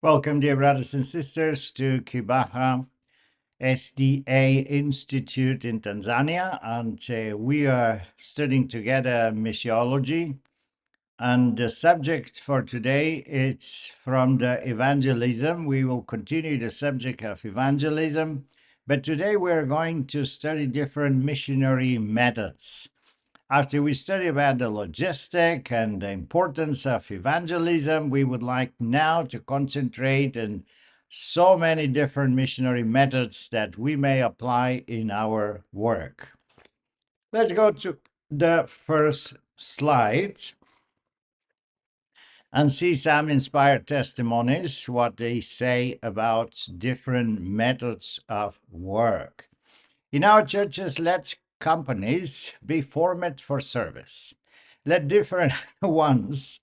Welcome, dear brothers and sisters, to Kibaha SDA Institute in Tanzania, and we are studying together missiology. And the subject for today is from the evangelism. We will continue the subject of evangelism, but today we're going to study different missionary methods. After we study about the logistic and the importance of evangelism, we would like now to concentrate on so many different missionary methods that we may apply in our work. Let's go to the first slide and see some inspired testimonies, what they say about different methods of work. In our churches, let companies be formed for service. Let different ones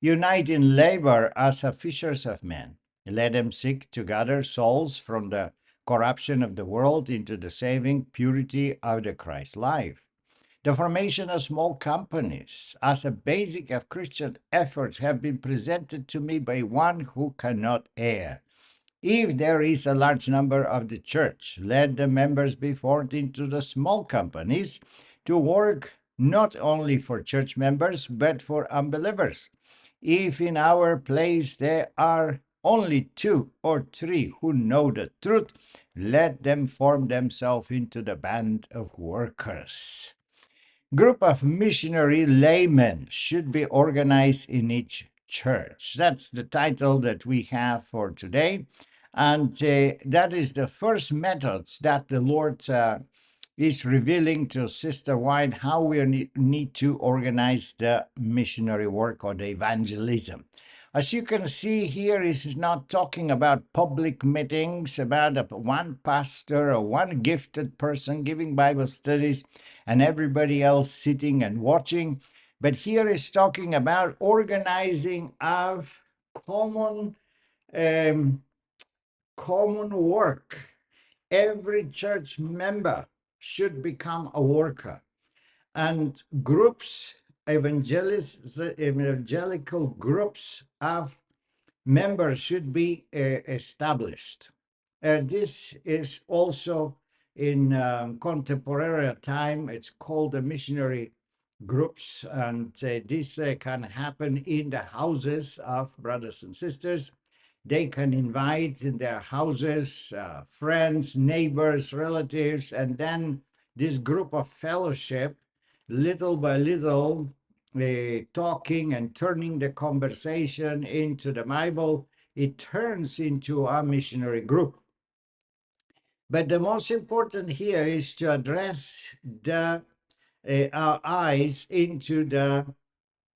unite in labor as fishers of men. Let them seek to gather souls from the corruption of the world into the saving purity of the Christ life. The formation of small companies as a basic of Christian efforts have been presented to me by one who cannot err. If there is a large number of the church, let the members be formed into the small companies to work not only for church members but for unbelievers. If in our place there are only 2 or 3 who know the truth, let them form themselves into the band of workers. Group of missionary laymen should be organized in each church. That's the title that we have for today. And that is the first methods that the Lord is revealing to Sister White, how we need to organize the missionary work or the evangelism. As you can see here, is not talking about public meetings, about one pastor or one gifted person giving Bible studies and everybody else sitting and watching. But here is talking about organizing of common common work. Every church member should become a worker, and groups, evangelical groups of members should be established. This is also in contemporary time, it's called the missionary groups, and this can happen in the houses of brothers and sisters. They can invite in their houses friends, neighbors, relatives, and then this group of fellowship, little by little, talking and turning the conversation into the Bible, it turns into a missionary group. But the most important here is to address our eyes into the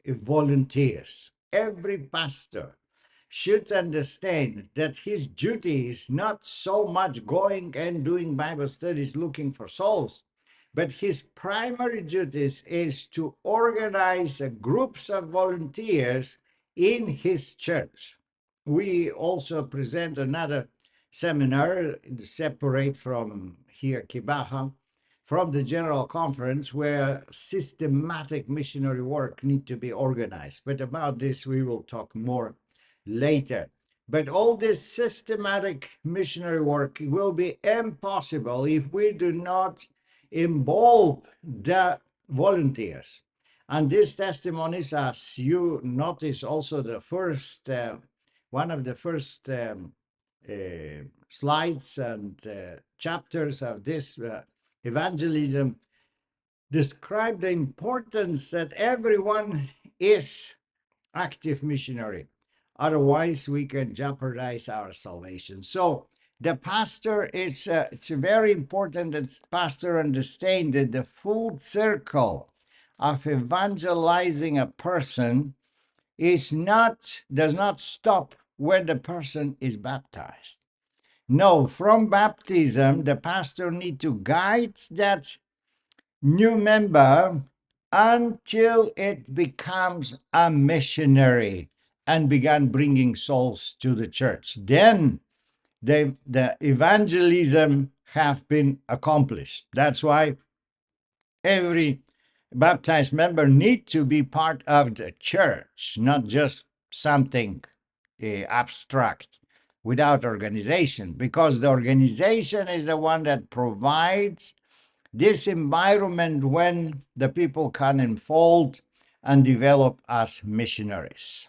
volunteers. Every pastor should understand that his duty is not so much going and doing Bible studies looking for souls, but his primary duties is to organize groups of volunteers in his church. We also present another seminar separate from here, Kibaha, from the General Conference, where systematic missionary work need to be organized. But about this, we will talk more later. But all this systematic missionary work will be impossible if we do not involve the volunteers. And these testimonies, as you notice, also the first one of the first slides and chapters of this evangelism describe the importance that everyone is active missionary. Otherwise, we can jeopardize our salvation. So the pastor, it's very important that pastor understand that the full circle of evangelizing a person does not stop when the person is baptized. No, from baptism, the pastor need to guide that new member until it becomes a missionary and began bringing souls to the church. Then the evangelism have been accomplished. That's why every baptized member need to be part of the church, not just something abstract, without organization, because the organization is the one that provides this environment when the people can unfold and develop as missionaries.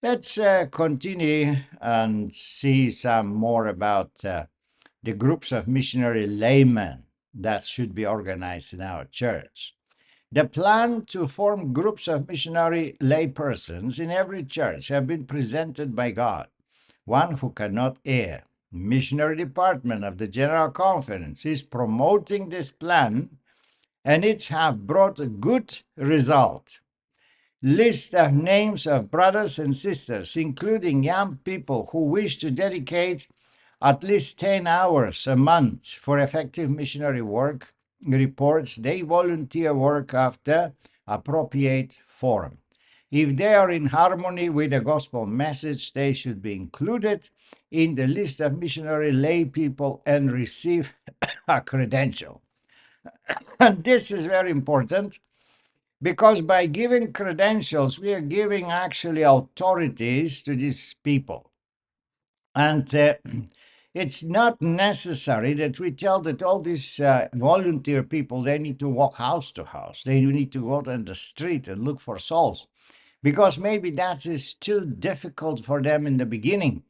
Let's continue and see some more about the groups of missionary laymen that should be organized in our church. The plan to form groups of missionary laypersons in every church have been presented by God, one who cannot err. Missionary department of the General Conference is promoting this plan, and it have brought a good result. List of names of brothers and sisters, including young people who wish to dedicate at least 10 hours a month for effective missionary work, reports they volunteer work after appropriate forum. If they are in harmony with the gospel message, they should be included in the list of missionary lay people and receive a credential. And this is very important, because by giving credentials, we are giving actually authorities to these people. And it's not necessary that we tell that all these volunteer people, they need to walk house to house. They need to go out on the street and look for souls, because maybe that is too difficult for them in the beginning.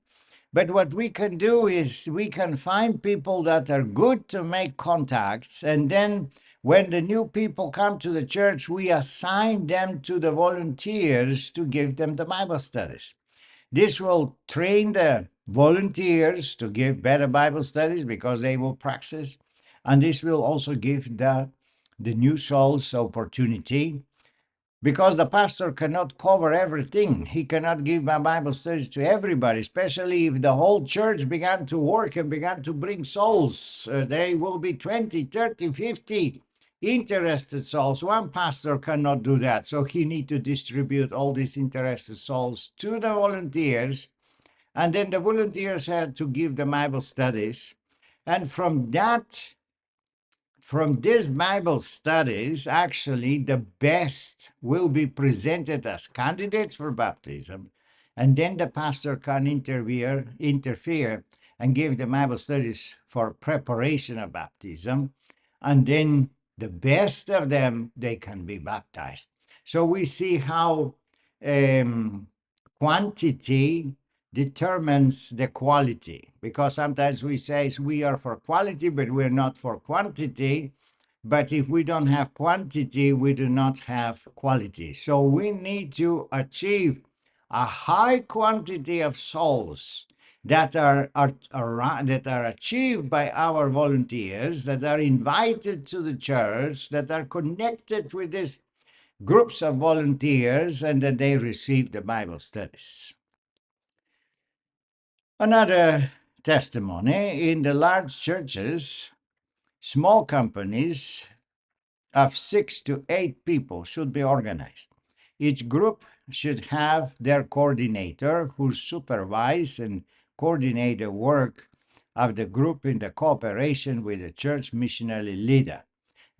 But what we can do is we can find people that are good to make contacts, and then when the new people come to the church, we assign them to the volunteers to give them the Bible studies. This will train the volunteers to give better Bible studies because they will practice, and this will also give the new souls opportunity, because the pastor cannot cover everything. He cannot give my Bible studies to everybody, especially if the whole church began to work and began to bring souls. There will be 20, 30, 50 interested souls. One pastor cannot do that, so he needs to distribute all these interested souls to the volunteers, and then the volunteers had to give the Bible studies. And from these Bible studies, actually, the best will be presented as candidates for baptism, and then the pastor can interfere and give the Bible studies for preparation of baptism, and then the best of them, they can be baptized. So we see how quantity determines the quality, because sometimes we say we are for quality, but we're not for quantity. But if we don't have quantity, we do not have quality. So we need to achieve a high quantity of souls that are achieved by our volunteers, that are invited to the church, that are connected with these groups of volunteers, and that they receive the Bible studies. Another testimony: in the large churches, small companies of 6 to 8 people should be organized. Each group should have their coordinator who supervise and coordinate the work of the group in the cooperation with the church missionary leader.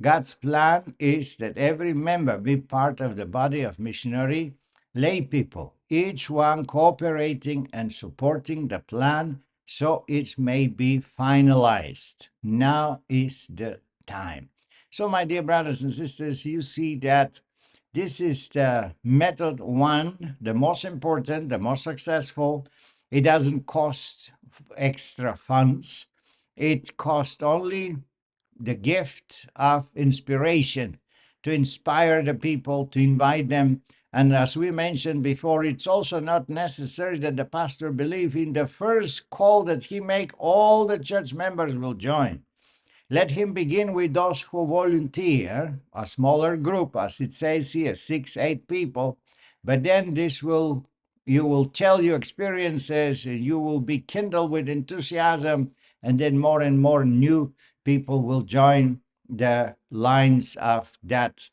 God's plan is that every member be part of the body of missionary lay people, each one cooperating and supporting the plan so it may be finalized. Now is the time. So, my dear brothers and sisters, you see that this is the method one, the most important, the most successful. It doesn't cost extra funds. It costs only the gift of inspiration to inspire the people, to invite them. And as we mentioned before, it's also not necessary that the pastor believe in the first call that he make, all the church members will join. Let him begin with those who volunteer, a smaller group, as it says here, 6, 8 people. But then you will tell your experiences, you will be kindled with enthusiasm, and then more and more new people will join the lines of that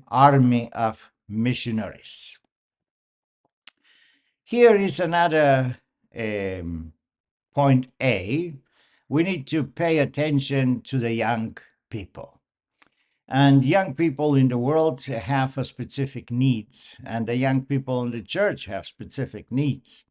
army of missionaries. Here is another point A. We need to pay attention to the young people. And young people in the world have a specific needs, and the young people in the church have specific needs.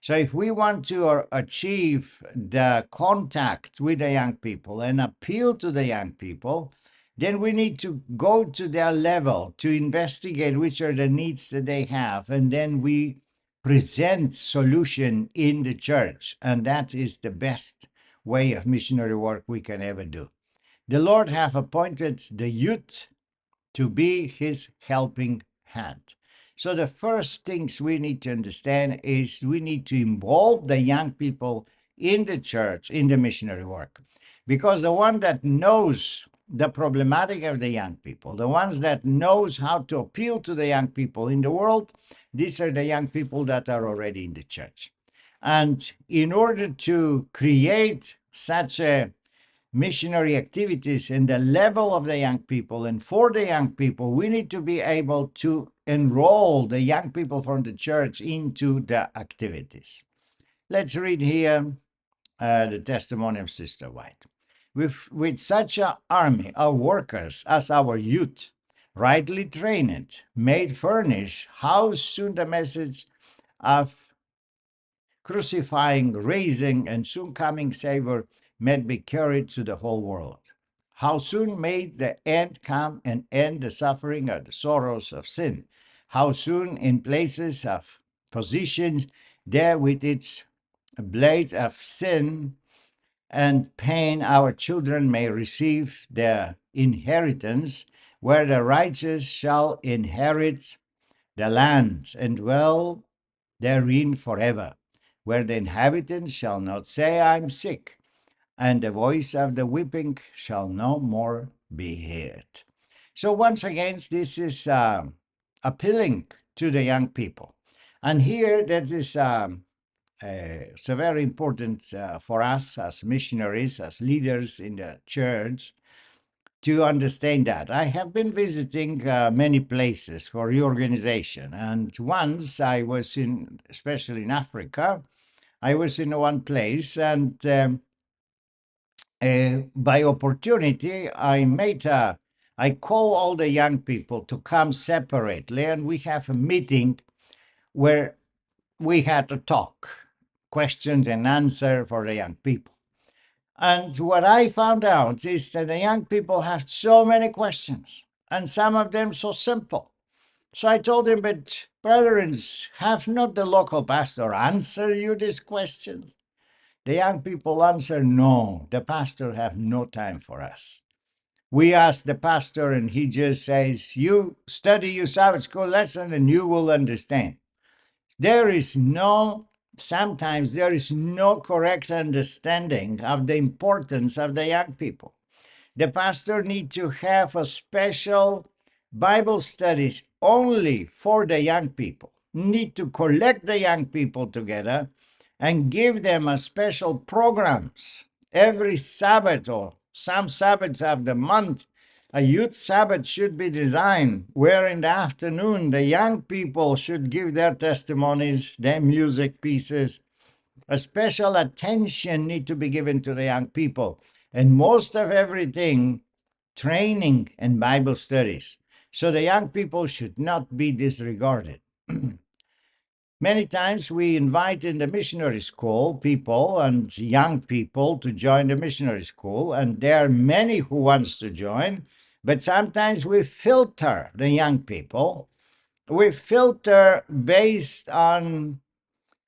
So if we want to achieve the contact with the young people and appeal to the young people, then we need to go to their level to investigate which are the needs that they have, and then we present solution in the church, and that is the best way of missionary work we can ever do. The Lord have appointed the youth to be his helping hand. So the first things we need to understand is we need to involve the young people in the church, in the missionary work. Because the one that knows the problematic of the young people, the ones that knows how to appeal to the young people in the world, these are the young people that are already in the church. And in order to create such a missionary activities in the level of the young people and for the young people, we need to be able to enroll the young people from the church into the activities. Let's read here the testimony of Sister White. With such an army of workers as our youth, rightly trained, made furnish, how soon the message of crucifying, raising, and soon coming Savior may be carried to the whole world. How soon may the end come and end the suffering or the sorrows of sin? How soon, in places of positions, there with its blade of sin and pain, our children may receive their inheritance, where the righteous shall inherit the land and dwell therein forever, where the inhabitants shall not say, I'm sick, and the voice of the weeping shall no more be heard. So once again, this is appealing to the young people. And here that is it's very important for us as missionaries, as leaders in the church, to understand that. I have been visiting many places for reorganization, and once I was in, especially in Africa, I was in one place, and by opportunity, I call all the young people to come separately, and we have a meeting where we had to talk, questions and answer for the young people. And what I found out is that the young people have so many questions, and some of them so simple. So I told him, but brethren, have not the local pastor answer you these questions? The young people answer, no, the pastor have no time for us. We ask the pastor and he just says, you study your Sabbath school lesson and you will understand. Sometimes there is no correct understanding of the importance of the young people. The pastor needs to have a special Bible studies only for the young people. Need to collect the young people together and give them a special programs every Sabbath or some Sabbaths of the month. A youth Sabbath should be designed where in the afternoon the young people should give their testimonies, their music pieces. A special attention need to be given to the young people. And most of everything, training and Bible studies. So the young people should not be disregarded. Many times we invite in the missionary school people and young people to join the missionary school, and there are many who wants to join, but sometimes we filter the young people. We filter based on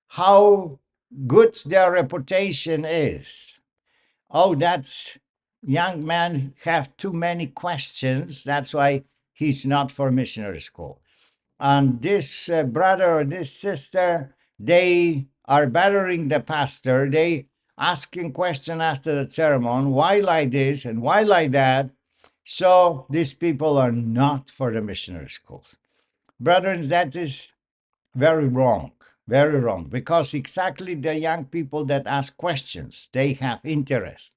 how good their reputation is. Oh, that young man have too many questions, that's why he's not for missionary school. And this brother or this sister, they are bothering the pastor. They asking question after the ceremony, why like this and why like that? So these people are not for the missionary schools. Brethren, that is very wrong, because exactly the young people that ask questions, they have interest,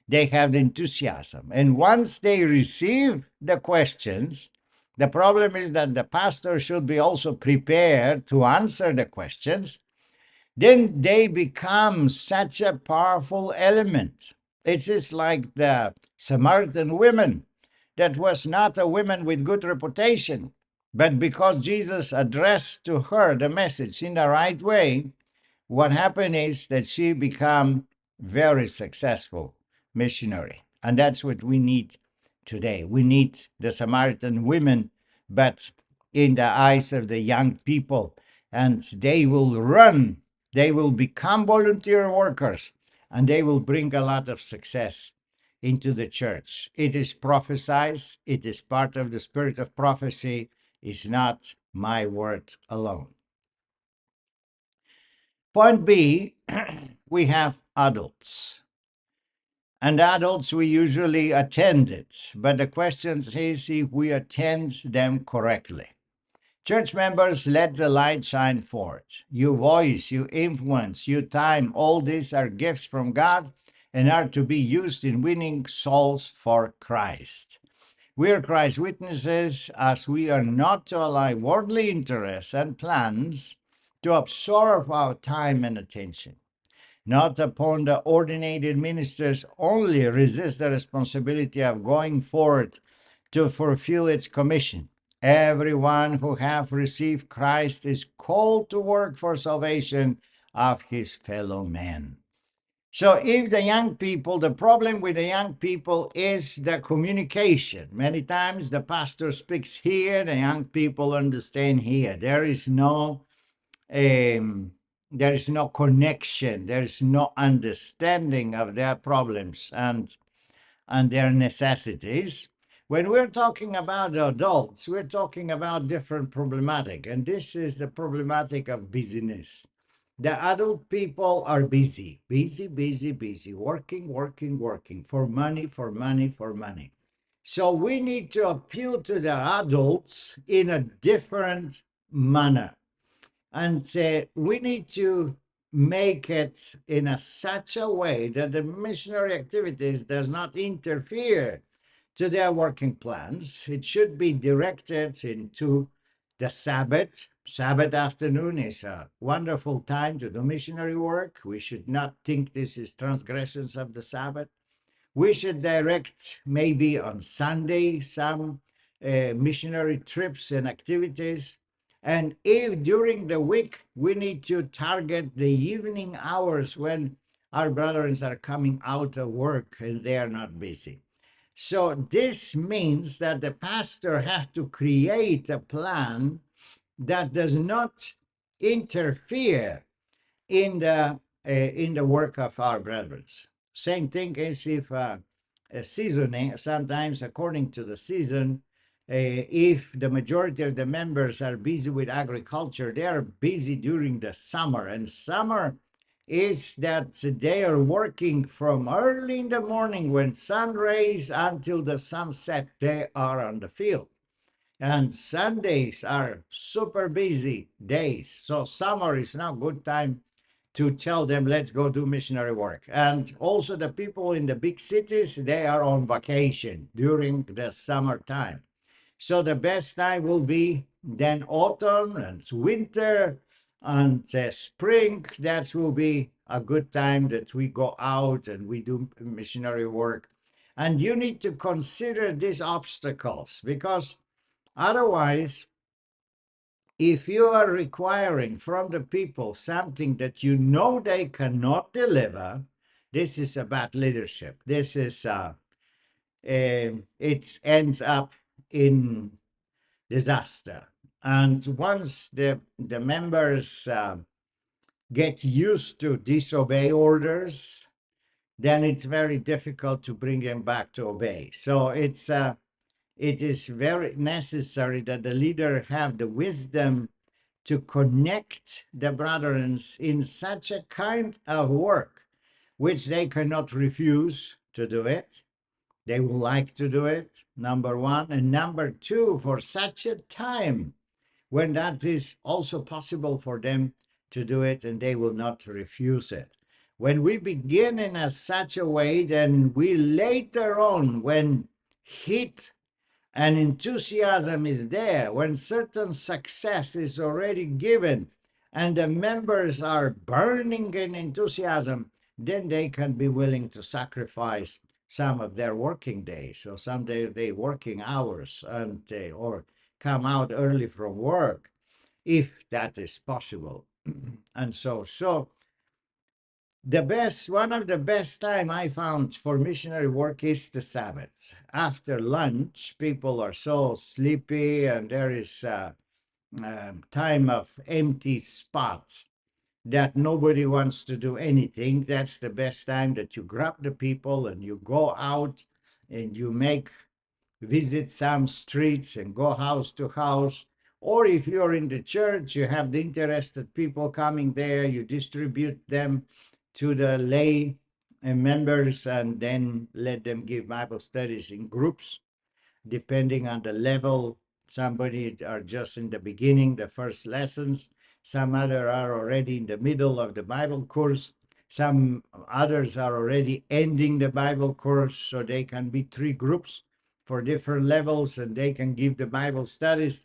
they have the enthusiasm. And once they receive the questions, the problem is that the pastor should be also prepared to answer the questions. Then they become such a powerful element. It's just like the Samaritan women. that was not a woman with good reputation, but because Jesus addressed to her the message in the right way, what happened is that she became very successful missionary. And that's what we need today. We need the Samaritan women, but in the eyes of the young people. And they will run, they will become volunteer workers, and they will bring a lot of success into the church. It is prophesied, it is part of the spirit of prophecy, it's not my word alone. Point B, we have adults. And adults, we usually attend it, but the question is if we attend them correctly. Church members, let the light shine forth. Your voice, your influence, your time, all these are gifts from God and are to be used in winning souls for Christ. We are Christ's witnesses as we are not to allow worldly interests and plans to absorb our time and attention. Not upon the ordinated ministers only resist the responsibility of going forth to fulfill its commission. Everyone who hath received Christ is called to work for salvation of his fellow men. So if the young people, the problem with the young people is the communication. Many times the pastor speaks here, the young people understand here. There is no connection, there is no understanding of their problems and their necessities. When we're talking about adults, we're talking about different problematic, and this is the problematic of busyness. The adult people are busy, working for money, for money, for money. So we need to appeal to the adults in a different manner. And we need to make it in such a way that the missionary activities does not interfere to their working plans. It should be directed into the Sabbath. Sabbath afternoon is a wonderful time to do missionary work. We should not think this is transgressions of the Sabbath. We should direct maybe on Sunday some missionary trips and activities. And if during the week we need to target the evening hours when our brothers are coming out of work and they are not busy. So this means that the pastor has to create a plan that does not interfere in the work of our brethren. Same thing as if a seasoning, sometimes according to the season, if the majority of the members are busy with agriculture, they are busy during the summer. And summer is that they are working from early in the morning when sun rays until the sunset, they are on the field. And Sundays are super busy days. So summer is not a good time to tell them, let's go do missionary work. And also the people in the big cities, they are on vacation during the summertime. So the best time will be then autumn and winter and spring. That will be a good time that we go out and we do missionary work. And you need to consider these obstacles, because otherwise, if you are requiring from the people something that you know they cannot deliver, this is a bad leadership. This is it ends up in disaster. And once the members get used to disobey orders, then it's very difficult to bring them back to obey. So it is very necessary that the leader have the wisdom to connect the brothers in such a kind of work which they cannot refuse to do it. They will like to do it, number one. And number two, for such a time when that is also possible for them to do it and they will not refuse it. When we begin in such a way, then we later on, when heat and enthusiasm is there, when certain success is already given and the members are burning in enthusiasm, then they can be willing to sacrifice some of their working days, so some they working hours, and or come out early from work, if that is possible. And so one of the best time I found for missionary work is the Sabbath. After lunch, people are so sleepy, and there is time of empty spot that nobody wants to do anything. That's the best time that you grab the people and you go out and you visit some streets and go house to house. Or if you're in the church, you have the interested people coming there, you distribute them to the lay members, and then let them give Bible studies in groups, depending on the level. Somebody are just in the beginning, the first lessons. Some other are already in the middle of the Bible course. Some others are already ending the Bible course, so they can be three groups for different levels, and they can give the Bible studies.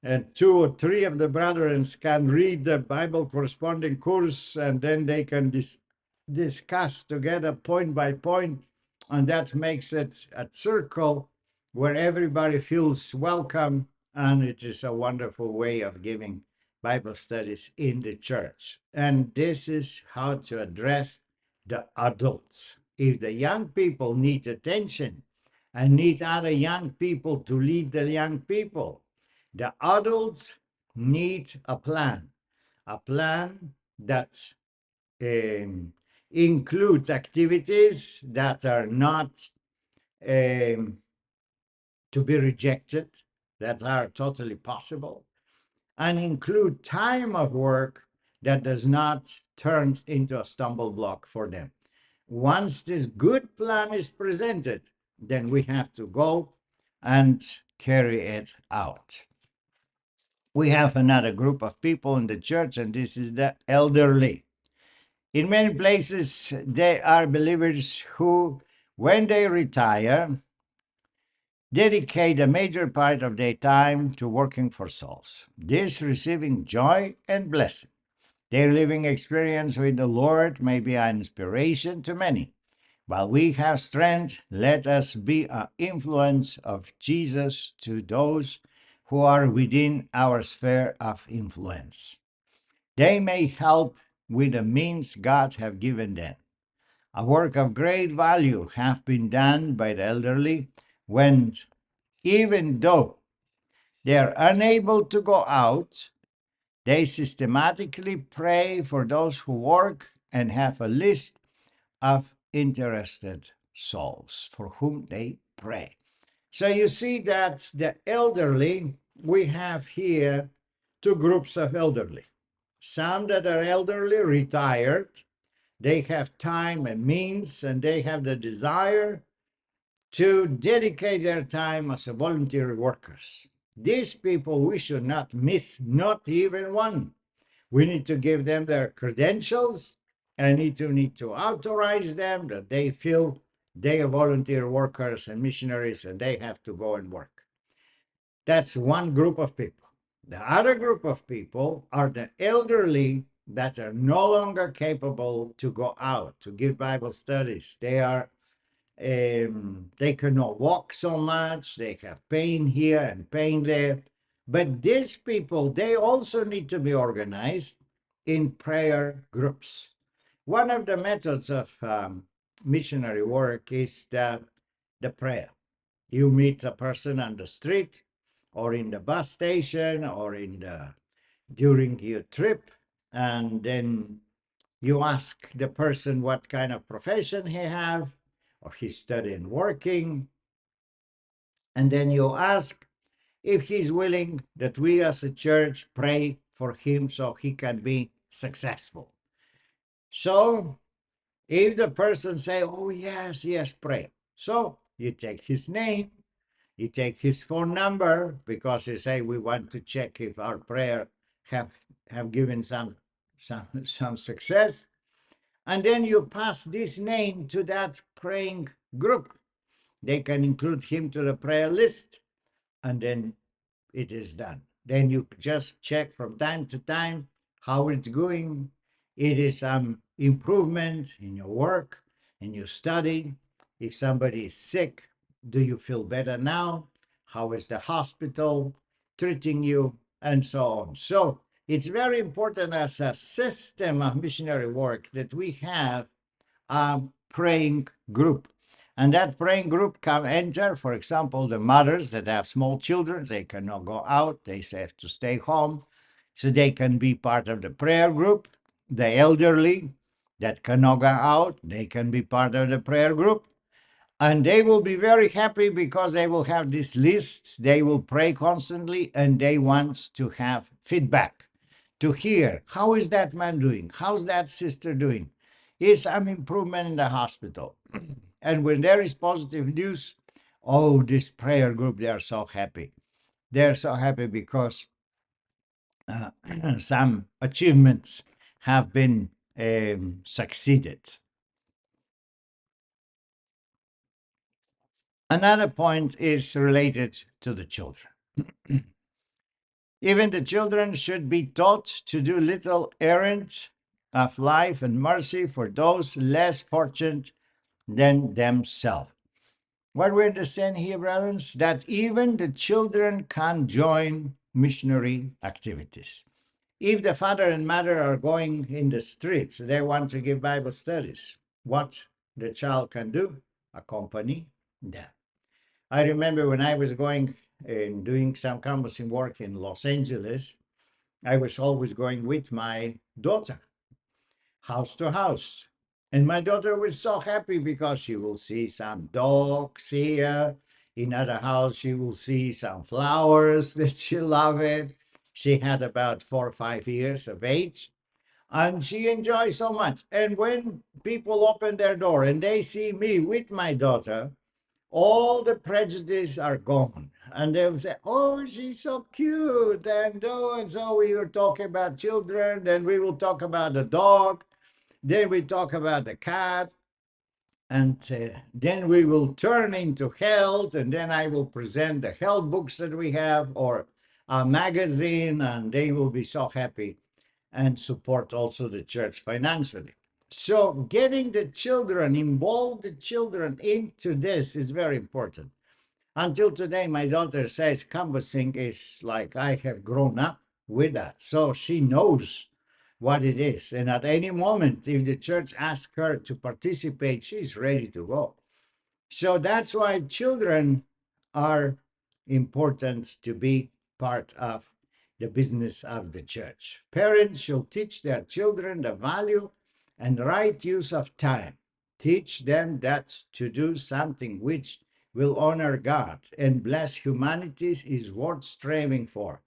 And two or three of the brethren can read the Bible corresponding course, and then they can discuss together point by point, and that makes it a circle where everybody feels welcome, and it is a wonderful way of giving Bible studies in the church. And this is how to address the adults. If the young people need attention and need other young people to lead the young people, the adults need a plan that um, includes activities that are not um, to be rejected, that are totally possible, and include time of work that does not turn into a stumble block for them. Once this good plan is presented, then we have to go and carry it out. We have another group of people in the church, and this is the elderly. In many places, they are believers who, when they retire, dedicate a major part of their time to working for souls. This receiving joy and blessing. Their living experience with the Lord may be an inspiration to many. While we have strength, let us be an influence of Jesus to those who are within our sphere of influence. They may help with the means God have given them. A work of great value have been done by the elderly when, even though they are unable to go out, they systematically pray for those who work and have a list of interested souls for whom they pray. So you see that the elderly, we have here two groups of elderly. Some that are elderly, retired, they have time and means, and they have the desire to dedicate their time as a volunteer workers. These people we should not miss, not even one. We need to give them their credentials and need to authorize them that they feel they are volunteer workers and missionaries and they have to go and work. That's one group of people. The other group of people are the elderly that are no longer capable to go out to give Bible studies. They cannot walk so much. They have pain here and pain there. But these people, they also need to be organized in prayer groups. One of the methods of missionary work is the prayer. You meet a person on the street or in the bus station or during your trip, and then you ask the person what kind of profession he have, or he's studying working, and then you ask if he's willing that we as a church pray for him so he can be successful. So if the person say, oh yes, yes, pray. So you take his name, you take his phone number, because you say we want to check if our prayer have given some success. And then you pass this name to that praying group. They can include him to the prayer list, and then it is done. Then you just check from time to time how it's going. It is some improvement in your work, in your study, If somebody is sick, do you feel better now? How is the hospital treating you? And so on. So it's very important as a system of missionary work that we have a praying group. And that praying group can enter, for example, the mothers that have small children, they cannot go out, they have to stay home. So they can be part of the prayer group. The elderly that cannot go out, they can be part of the prayer group. And they will be very happy because they will have this list. They will pray constantly and they want to have feedback, to hear how is that man doing? How's that sister doing? Is some improvement in the hospital? And when there is positive news, oh, this prayer group, they are so happy. They're so happy because uh, some achievements have been succeeded. Another point is related to the children. Even the children should be taught to do little errands of life and mercy for those less fortunate than themselves. What we understand here, brothers, that even the children can join missionary activities. If the father and mother are going in the streets, they want to give Bible studies, what the child can do? Accompany them. I remember when I was going and doing some canvassing work in Los Angeles, I was always going with my daughter, house to house. And my daughter was so happy because she will see some dogs here. In other house, she will see some flowers that she loved. She had about 4 or 5 years of age. And she enjoys so much. And when people open their door and they see me with my daughter, all the prejudice are gone. And they'll say, oh, she's so cute. And so we were talking about children, then we will talk about the dog, then we talk about the cat, and then we will turn into health, and then I will present the health books that we have or a magazine, and they will be so happy and support also the church financially. So getting the children, involve the children into this is very important. Until today, my daughter says canvassing is like I have grown up with that. So she knows what it is. And at any moment, if the church asks her to participate, she's ready to go. So that's why children are important to be part of the business of the church. Parents should teach their children the value and right use of time. Teach them that to do something which will honor God and bless humanity is worth striving for.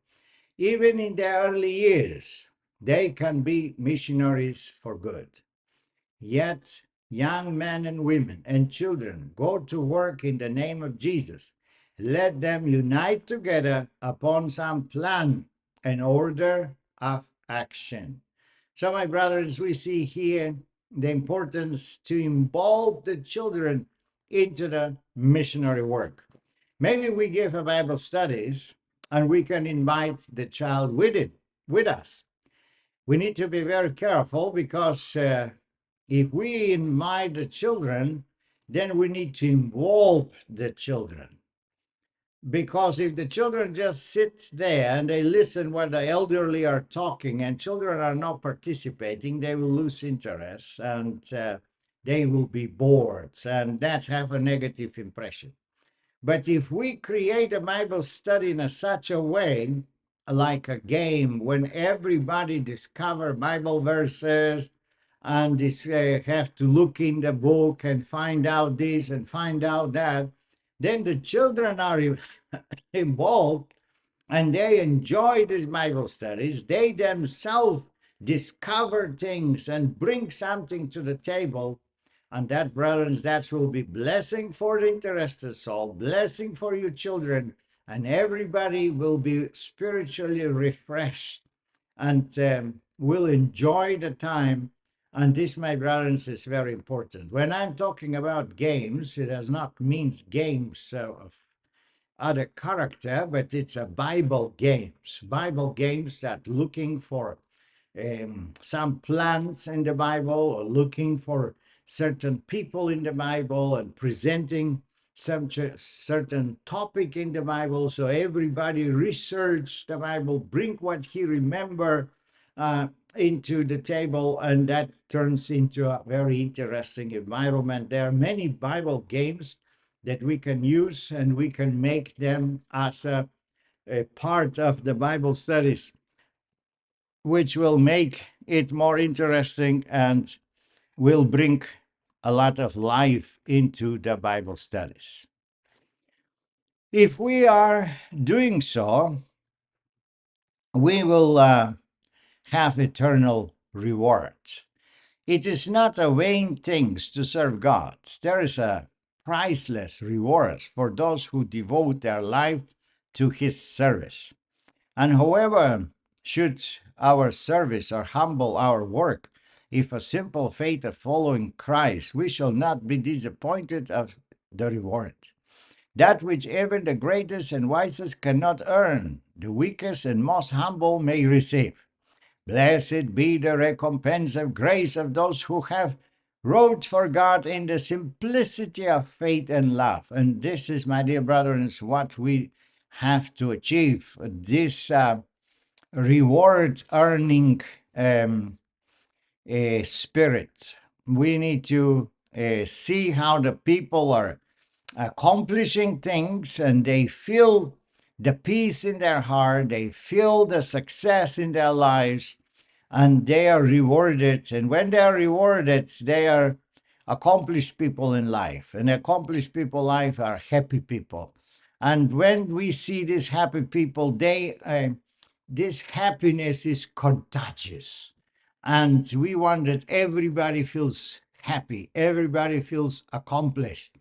Even in their early years, they can be missionaries for good. Yet, young men and women and children go to work in the name of Jesus. Let them unite together upon some plan and order of action. So, my brothers, we see here the importance to involve the children into the missionary work. Maybe we give a Bible studies and we can invite the child with us. We need to be very careful because if we invite the children, then we need to involve the children. Because if the children just sit there and they listen what the elderly are talking and children are not participating, they will lose interest and they will be bored, and that have a negative impression. But if we create a Bible study in such a way, like a game, when everybody discover Bible verses and have to look in the book and find out this and find out that, then the children are involved and they enjoy these Bible studies. They themselves discover things and bring something to the table. And that, brothers, that will be blessing for the interested soul, blessing for your children, and everybody will be spiritually refreshed and will enjoy the time. And this, my brothers, is very important. When I'm talking about games, it does not mean games of other character, but it's a Bible games that looking for some plants in the Bible or looking for certain people in the Bible and presenting some certain topic in the Bible. So everybody research the Bible, bring what he remember into the table, and that turns into a very interesting environment. There are many Bible games that we can use, and we can make them as a part of the Bible studies, which will make it more interesting and will bring a lot of life into the Bible studies. If we are doing so, we will have eternal reward. It is not a vain thing to serve God. There is a priceless reward for those who devote their life to his service. And however should our service or humble our work, if a simple faith of following Christ, we shall not be disappointed of the reward. That which even the greatest and wisest cannot earn, the weakest and most humble may receive. Blessed be the recompense of grace of those who have wrought for God in the simplicity of faith and love. And this is, my dear brothers, what we have to achieve. This reward earning spirit. We need to see how the people are accomplishing things, and they feel the peace in their heart, they feel the success in their lives, and they are rewarded. And when they are rewarded, they are accomplished people in life, and accomplished people in life are happy people. And when we see these happy people, this happiness is contagious, and we want that everybody feels happy, everybody feels accomplished.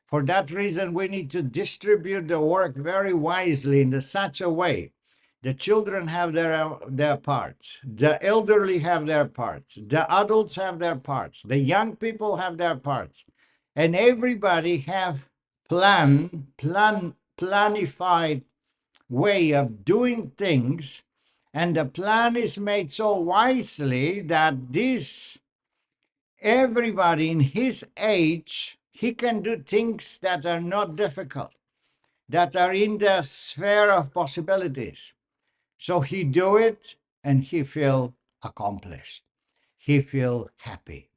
For that reason, we need to distribute the work very wisely in such a way. The children have their parts, the elderly have their parts, the adults have their parts, the young people have their parts, and everybody have planified way of doing things, and the plan is made so wisely that this everybody in his age, he can do things that are not difficult, that are in the sphere of possibilities. So he do it and he feel accomplished. He feel happy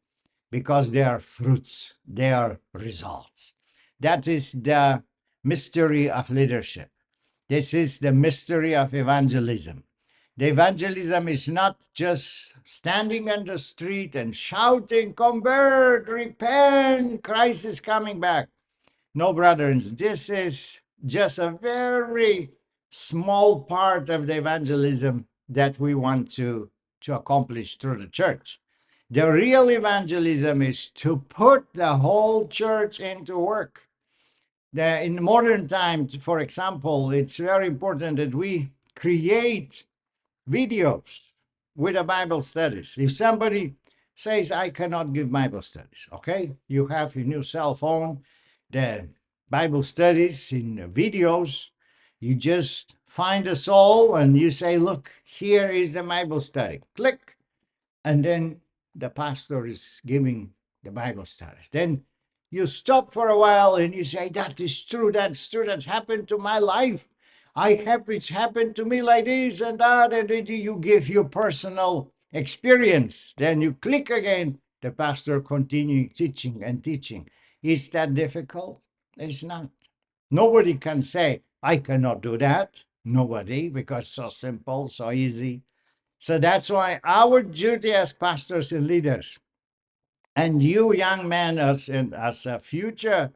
because they are fruits, they are results. That is the mystery of leadership. This is the mystery of evangelism. The evangelism is not just standing on the street and shouting, convert, repent, Christ is coming back. No, brothers, this is just a very small part of the evangelism that we want to accomplish through the church. The real evangelism is to put the whole church into work. In modern times, for example, it's very important that we create videos with the Bible studies. If somebody says, I cannot give Bible studies, okay, you have your new cell phone, the Bible studies in videos. You just find a soul and you say, look, here is the Bible study. Click. And then the pastor is giving the Bible studies. Then you stop for a while and you say, that is true, that's true, that's happened to my life. It's happened to me like this and that, and then you give your personal experience. Then you click again, the pastor continuing teaching and teaching. Is that difficult? It's not. Nobody can say, I cannot do that. Nobody, because so simple, so easy. So that's why our duty as pastors and leaders, and you young men as future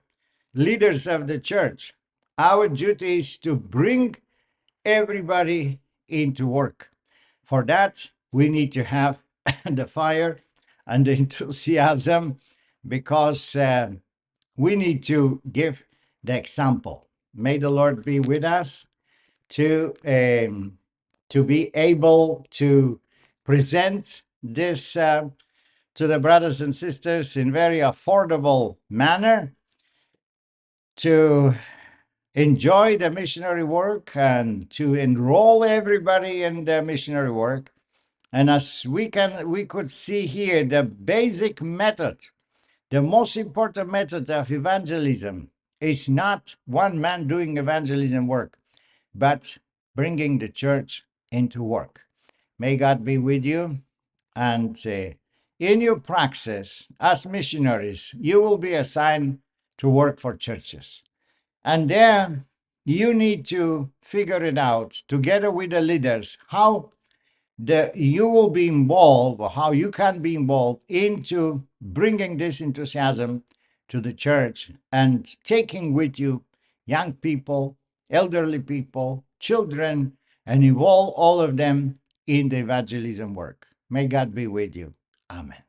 leaders of the church, our duty is to bring everybody into work. For that, we need to have the fire and the enthusiasm, because we need to give the example. May the Lord be with us to be able to present this to the brothers and sisters in very affordable manner, to enjoy the missionary work and to enroll everybody in the missionary work. And as we could see here, the basic method The most important method of evangelism is not one man doing evangelism work, but bringing the church into work. May God be with you. And in your praxis as missionaries, you will be assigned to work for churches. And there you need to figure it out together with the leaders how you will be involved, or how you can be involved into bringing this enthusiasm to the church and taking with you young people, elderly people, children, and involve all of them in the evangelism work. May God be with you. Amen.